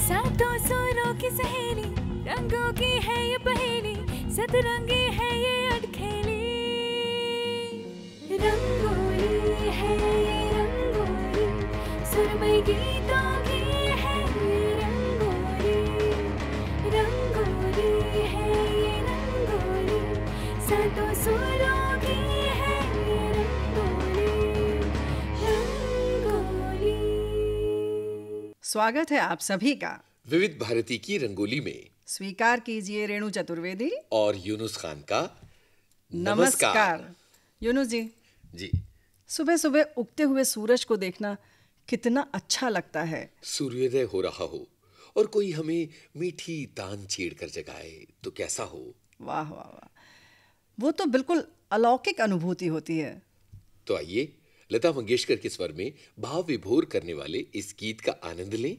सातों सुरों की सहेली, रंगों की है ये पहेली, सतरंगी है ये अटखेली। रंगोली है ये रंगोली, सुरमई गीतों की है ये रंगोली। रंगोली है ये रंगोली, सातों सुरों की है ये रंगोली। रंगोली। स्वागत है आप सभी का विविध भारती की रंगोली में। स्वीकार कीजिए रेणु चतुर्वेदी और यूनुस खान का नमस्कार। यूनुस जी जी, सुबह सुबह उगते हुए सूरज को देखना कितना अच्छा लगता है। सूर्योदय हो रहा हो और कोई हमें मीठी तान छेड़ कर जगाए तो कैसा हो। वाह वाह वाह, वो तो बिल्कुल अलौकिक अनुभूति होती है। तो आइए लता मंगेशकर के स्वर में भाव विभोर करने वाले इस गीत का आनंद लें।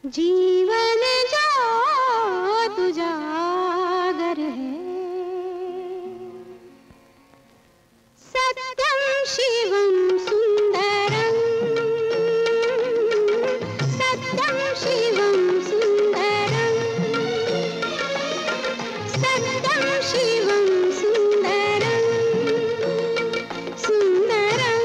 जीवन जो तुजागर है, सत्यम शिवम सुंदरम, सत्यम शिवम सुंदरम, सत्यम शिवम सुंदरम, सुंदरम।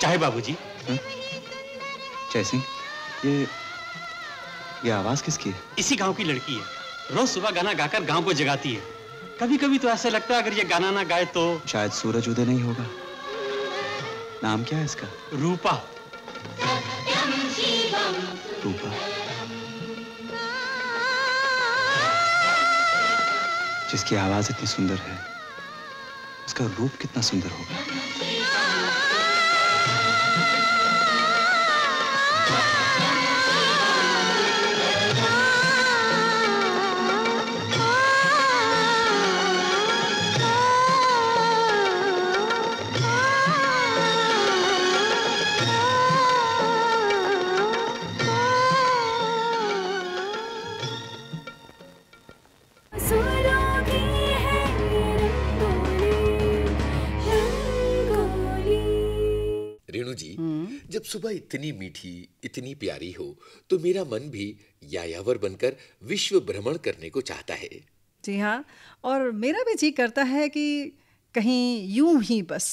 चाहे बाबूजी। जय सिंह, ये आवाज किसकी है? इसी गांव की लड़की है, रोज सुबह गाना गाकर गांव को जगाती है। कभी कभी तो ऐसा लगता है अगर ये गाना ना गाए तो। शायद सूरज उदय नहीं होगा। नाम क्या है इसका? रूपा। रूपा। जिसकी आवाज इतनी सुंदर है, उसका रूप कितना सुंदर होगा। जब सुबह इतनी मीठी, इतनी प्यारी हो तो मेरा मन भी यायावर बनकर विश्व भ्रमण करने को चाहता है। जी हाँ, और मेरा भी जी करता है कि कहीं यूं ही बस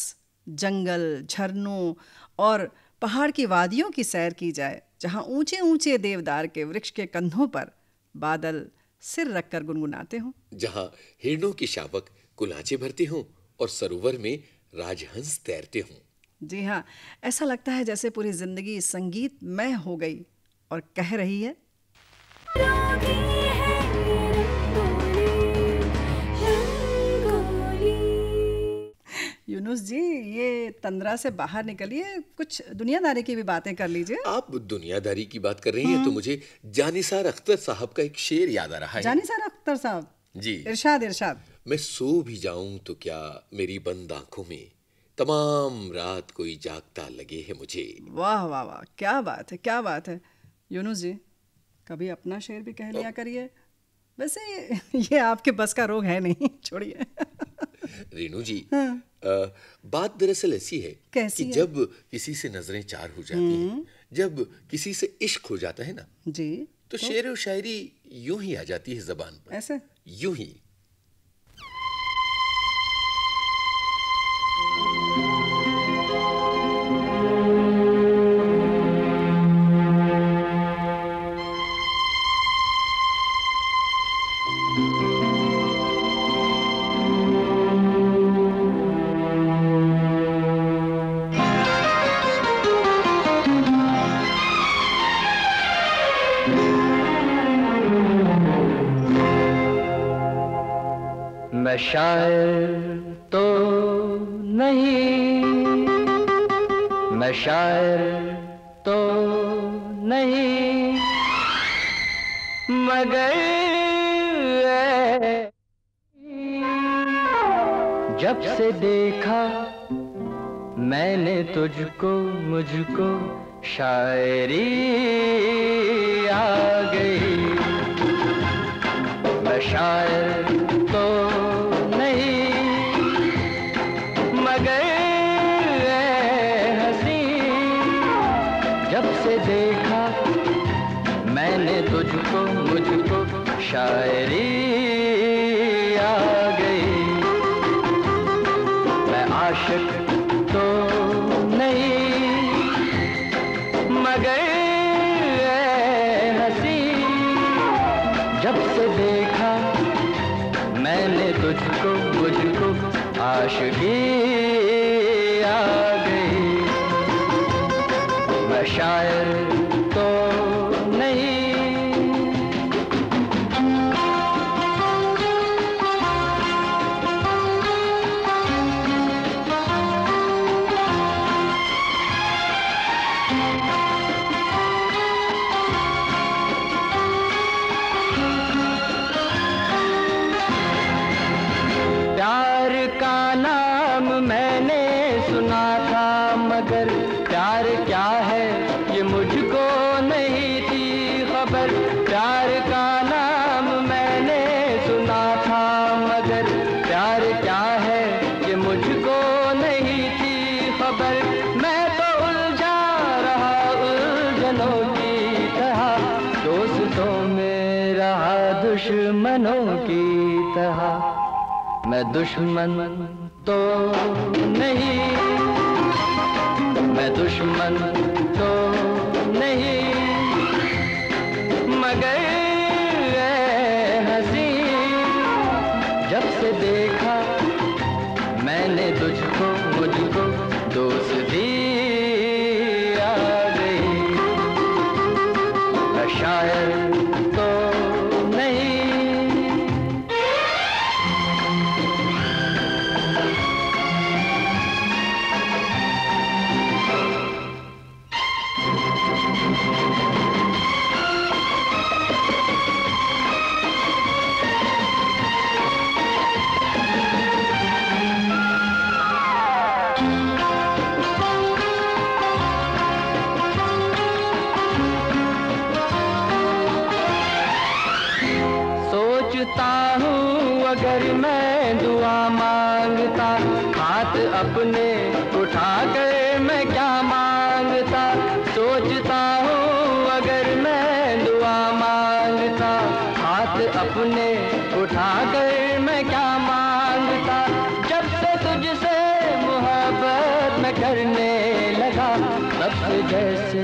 जंगल, झरनों और पहाड़ की वादियों की सैर की जाए, जहाँ ऊंचे ऊंचे देवदार के वृक्ष के कंधों पर बादल सिर रखकर गुनगुनाते हों, जहाँ हिरणों की शावक कुलाचे भरते हों और सरोवर में राजहंस तैरते हों। जी हाँ, ऐसा लगता है जैसे पूरी जिंदगी संगीतमय हो गई और कह रही है, यूनुस जी, ये तंद्रा से बाहर निकलिए, कुछ दुनियादारी की भी बातें कर लीजिए। आप दुनियादारी की बात कर रही हैं तो मुझे जानिसार अख्तर साहब का एक शेर याद आ रहा है। जानिसार अख्तर साहब जी, इरशाद इरशाद। मैं सो भी जाऊं तो क्या मेरी बंद आंखों में तमाम रात कोई जागता लगे है मुझे। वाह वाह वाह, क्या बात है, क्या बात है। यूनुस जी, कभी अपना शेर भी कह लिया करिए। वैसे ये आपके बस का रोग है नहीं, छोड़िए। रेणु जी, बात दरअसल ऐसी है कैसी कि है? जब किसी से नजरें चार हो जाती हैं, जब किसी से इश्क हो जाता है ना जी, तो शेर और शायरी यूं ही आ जाती है जबान पर, ऐसे यूं ही। मैं शायर तो नहीं, मैं शायर तो नहीं, मगर जब से देखा मैंने तुझको, मुझको शायरी आ गई। मैं शायर तो नहीं, मगर हंसी जब से देखा मैंने तुझको, मुझको शायरी आ गई। मैं आशिक तो नहीं, मगर हंसी जब से देखा मैंने तुझको, मुझको आशिकी आ गई। मैं शायर तो नहीं। प्यार का नाम मैंने सुना था, मगर प्यार क्या है ये मुझको नहीं थी खबर। प्यार का नाम मैंने सुना था, मगर प्यार क्या है ये मुझको नहीं थी खबर। मैं तो उलझा रहा उलझनों की तरह, दोस्तों में रहा दुश्मनों की तरह। मैं दुश्मन तो नहीं, मैं दुश्मन तो नहीं, मगर हंसी जब से देखा मैंने तुझको, मुझको दोस्ती आ गई। मैं शायर तो नहीं। अगर मैं दुआ मांगता, हाथ अपने उठा कर मैं क्या मांगता। सोचता हूँ अगर मैं दुआ मांगता, हाथ अपने उठा कर मैं क्या मांगता। जब से तुझसे मोहब्बत मैं करने लगा, तब से जैसे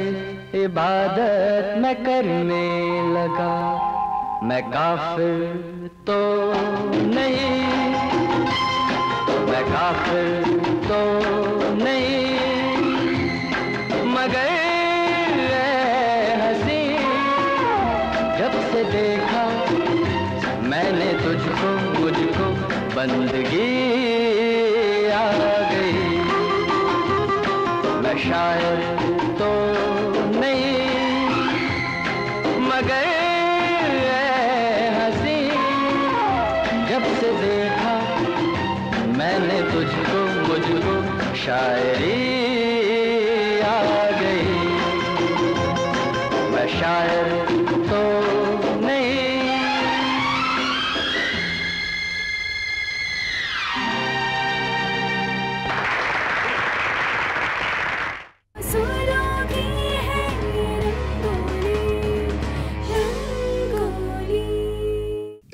इबादत मैं करने लगा। मैं काफिर तो नहीं, मैं काफिर तो नहीं, मगर हंसी जब से देखा मैंने तुझको, मुझको बंदगी आ गई। मैं शायर तो नहीं, मगर जब से देखा मैंने तुझको, मुझको शायरी आ गई। मैं शायर तो नहीं।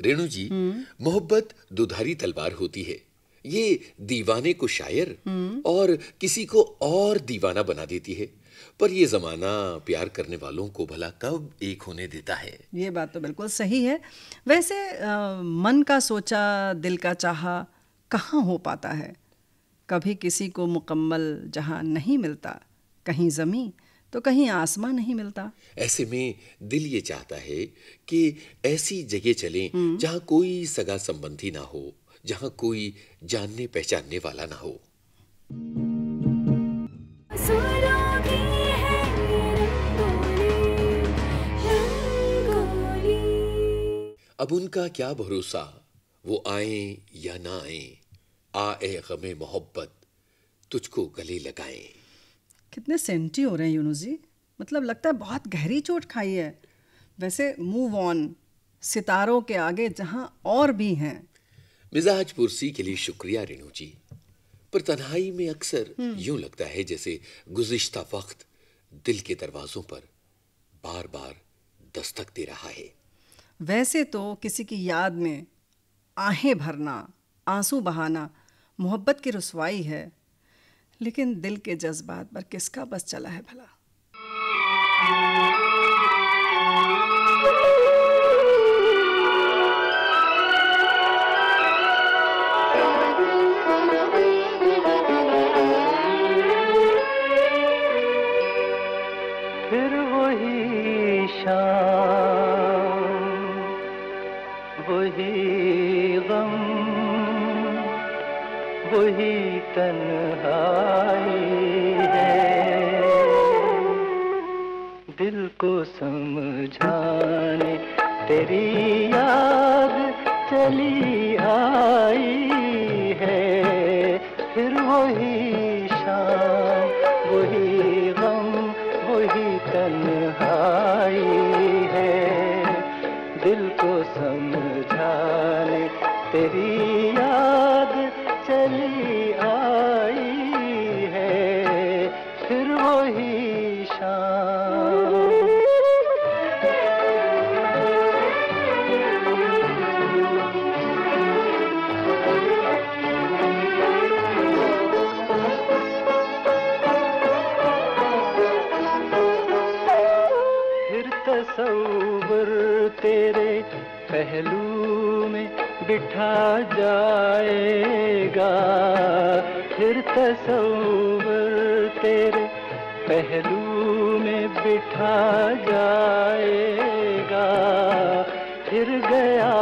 रेणु जी, मोहब्बत दुधारी तलवार होती है। ये दीवाने को शायर और किसी को और दीवाना बना देती है। पर ये जमाना प्यार करने वालों को भला कब एक होने देता है? ये बात तो बिल्कुल सही है। वैसे मन का सोचा दिल का चाहा कहाँ हो पाता है। कभी किसी को मुकम्मल जहाँ नहीं मिलता, कहीं ज़मीं तो कहीं आसमां नहीं मिलता। ऐसे में दिल ये चाहता है कि ऐसी जगह चलें जहाँ कोई सगा संबंधी ना हो, जहाँ कोई जानने पहचानने वाला ना हो। अब उनका क्या भरोसा, वो आए या ना आए। आए गमे मोहब्बत तुझको गले लगाएं। कितने सेंटी हो रहे हैं यूनुस जी, मतलब लगता है बहुत गहरी चोट खाई है। वैसे मूव ऑन, सितारों के आगे जहां और भी हैं। मिजाज पुरसी के लिए शुक्रिया रेणु जी, पर तन्हाई में अक्सर यूं लगता है जैसे गुज़िश्ता वक्त दिल के दरवाजों पर बार बार दस्तक दे रहा है। वैसे तो किसी की याद में आहें भरना, आंसू बहाना मोहब्बत की रुसवाई है, लेकिन दिल के जज्बात पर किसका बस चला है भला। फिर वही शाम, वही गम, वही तन्हाई है। दिल को समझाने तेरी याद चली आई है। फिर वही शाम, वही गम, वही तन्हाई है। दिल को समझाने तेरी याद चली आई है। फिर वही शाम। फिर तसव्वुर तेरे पहलू में बिठा जाएगा, फिर तसव्वुर तेरे पहलू में बिठा जाएगा, फिर गया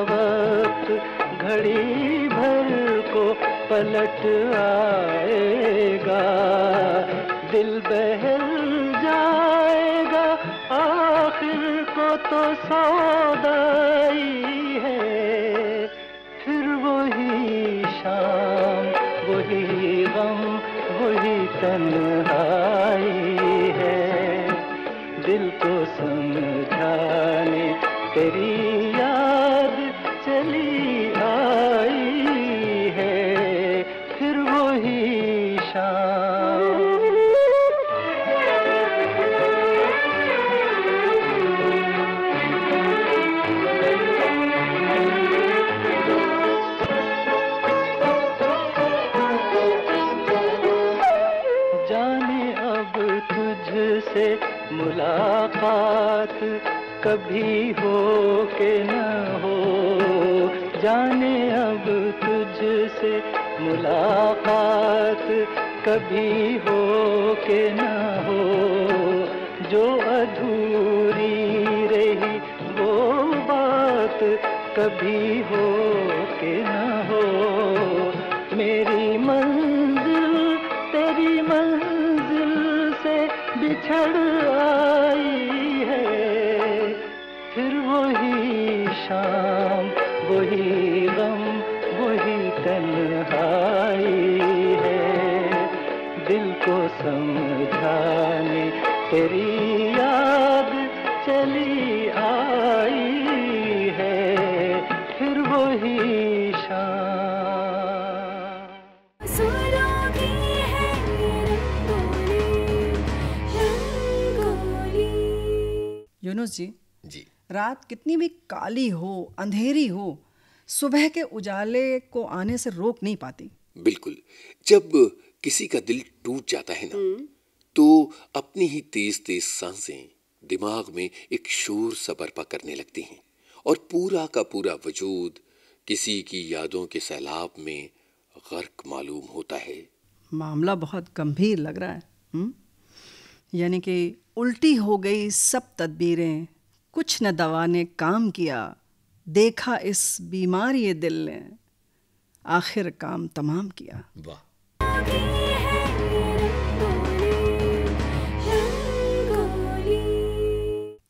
वक्त घड़ी भर को पलट आएगा, दिल बहल जाएगा, आखिर को तो सौदाई है, फिर वही शाम, वही गम, वही तन्हाई है, दिल को समझाने तेरी याद चली आई है, फिर वही शाम। तुझसे मुलाकात कभी हो के न हो, जाने अब तुझसे मुलाकात कभी हो के न हो, जो अधूरी रही वो बात कभी हो के न हो, मेरी मंजिल तेरी मंजिल से बिछड़ आई है, फिर वही शाम, वही गम, वही तन्हाई है, दिल को समझाने तेरी याद चली आई है, फिर वही शाम। यूनुस जी, जी रात कितनी भी काली हो, अंधेरी हो, सुबह के उजाले को आने से रोक नहीं पाती। बिल्कुल। जब किसी का दिल टूट जाता है ना, तो अपनी ही तेज तेज सांसें दिमाग में एक शोर सा बर्पा करने लगती हैं और पूरा का पूरा वजूद किसी की यादों के सैलाब में गर्क मालूम होता है। मामला बहुत गंभीर लग रहा है। यानी कि उल्टी हो गई सब तदबीरें, कुछ न दवा ने काम किया, देखा इस बीमार ये दिल ने, आखिर काम तमाम किया। वाह।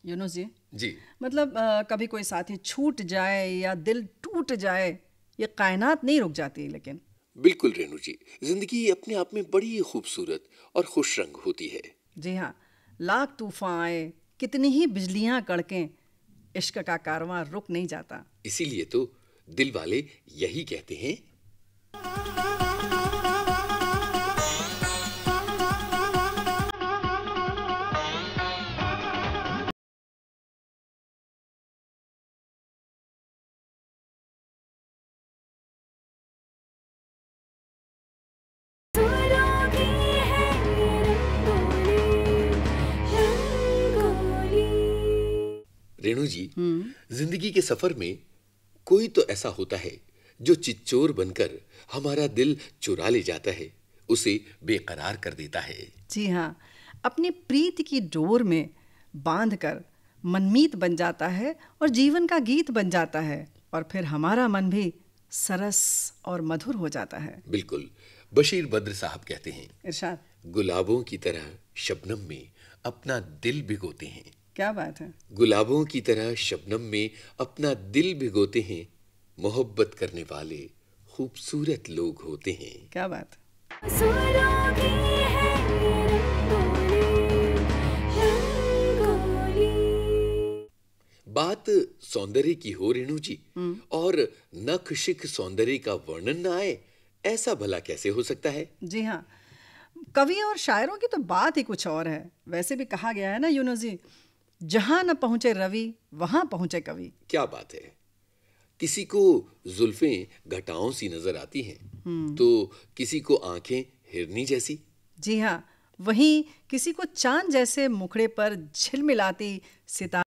यूनुस जी, जी मतलब कभी कोई साथी छूट जाए या दिल टूट जाए, ये कायनात नहीं रुक जाती। लेकिन बिल्कुल रेणु जी, जिंदगी अपने आप में बड़ी खूबसूरत और खुश रंग होती है। जी हाँ, लाख तूफान आए, कितनी ही बिजलियां कड़कें, इश्क का कारवां रुक नहीं जाता। इसीलिए तो दिल वाले यही कहते हैं, रेणु जी, जिंदगी के सफर में कोई तो ऐसा होता है जो चिच्चोर बनकर हमारा दिल चुरा ले जाता है, उसे बेकरार कर देता है। जी हाँ, अपनी प्रीति की डोर में बांधकर मनमीत बन जाता है और जीवन का गीत बन जाता है, और फिर हमारा मन भी सरस और मधुर हो जाता है। बिल्कुल। बशीर बद्र साहब कहते हैं, इरशाद। गुलाबों की तरह शबनम में अपना दिल भिगोते हैं। क्या बात है। गुलाबों की तरह शबनम में अपना दिल भिगोते हैं, मोहब्बत करने वाले खूबसूरत लोग होते हैं। क्या बात। बात सौंदर्य की हो रेणु जी, और नख शिख सौंदर्य का वर्णन न आए, ऐसा भला कैसे हो सकता है। जी हाँ, कवि और शायरों की तो बात ही कुछ और है। वैसे भी कहा गया है ना यूनुस जी, जहां न पहुंचे रवि वहां पहुंचे कवि। क्या बात है। किसी को जुल्फें घटाओं सी नजर आती हैं, तो किसी को आंखें हिरनी जैसी। जी हाँ, वहीं किसी को चांद जैसे मुखड़े पर झिलमिलाती सितारे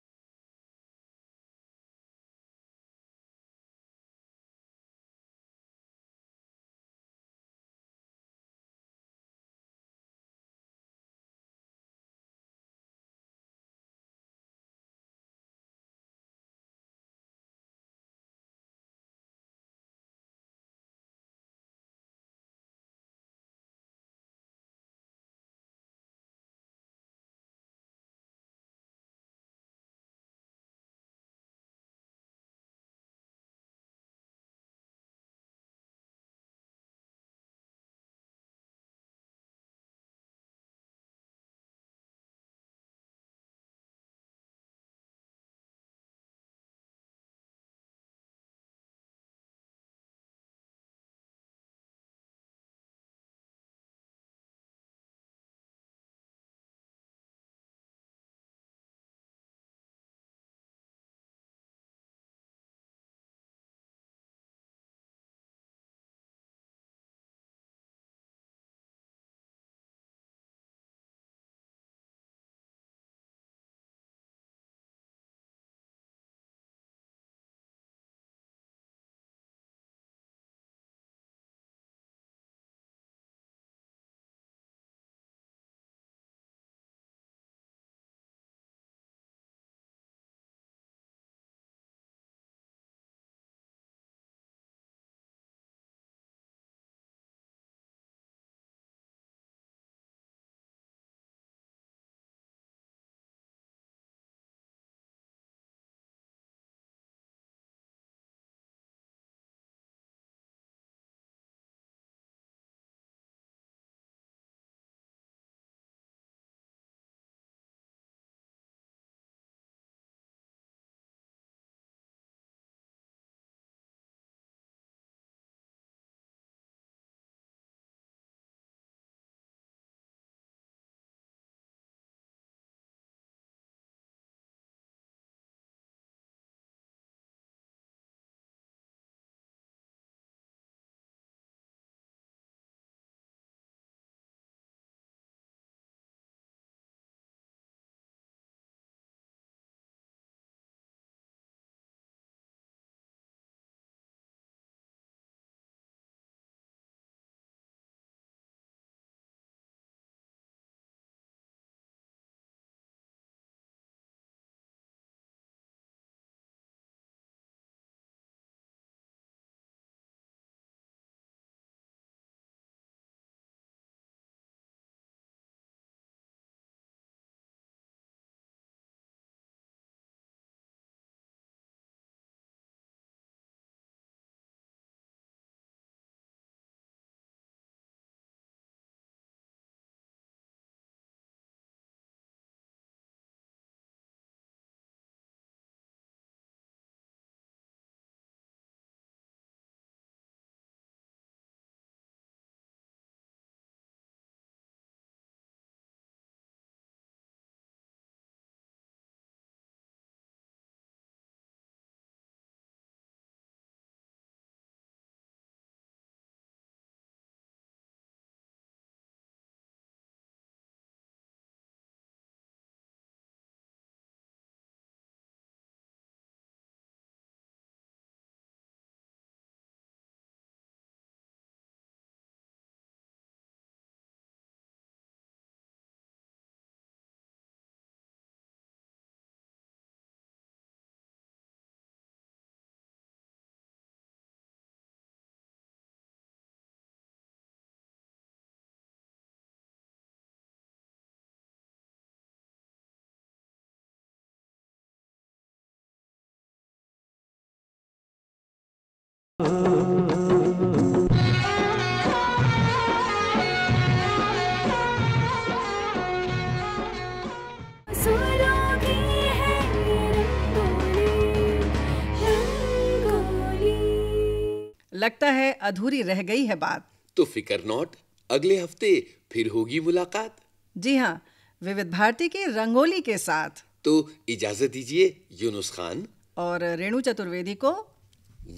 लगता है अधूरी रह गई है बात। तो फिकर नॉट, अगले हफ्ते फिर होगी मुलाकात। जी हाँ, विविध भारती की रंगोली के साथ। तो इजाजत दीजिए यूनुस खान और रेणु चतुर्वेदी को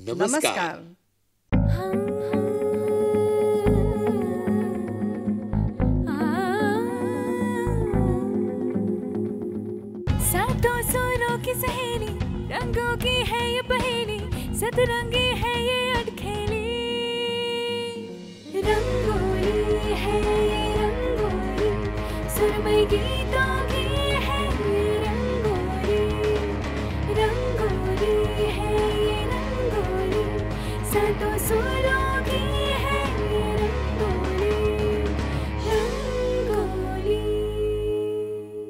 नमस्कार। सातों सुरों की सहेली, रंगों की है ये पहेली, सतरंगी है ये अटखेली। रंगोली है ये रंगोली, सुरमई गीतों की है ये रंगोली। रंगोली है ये रंगोली, सातों सुरों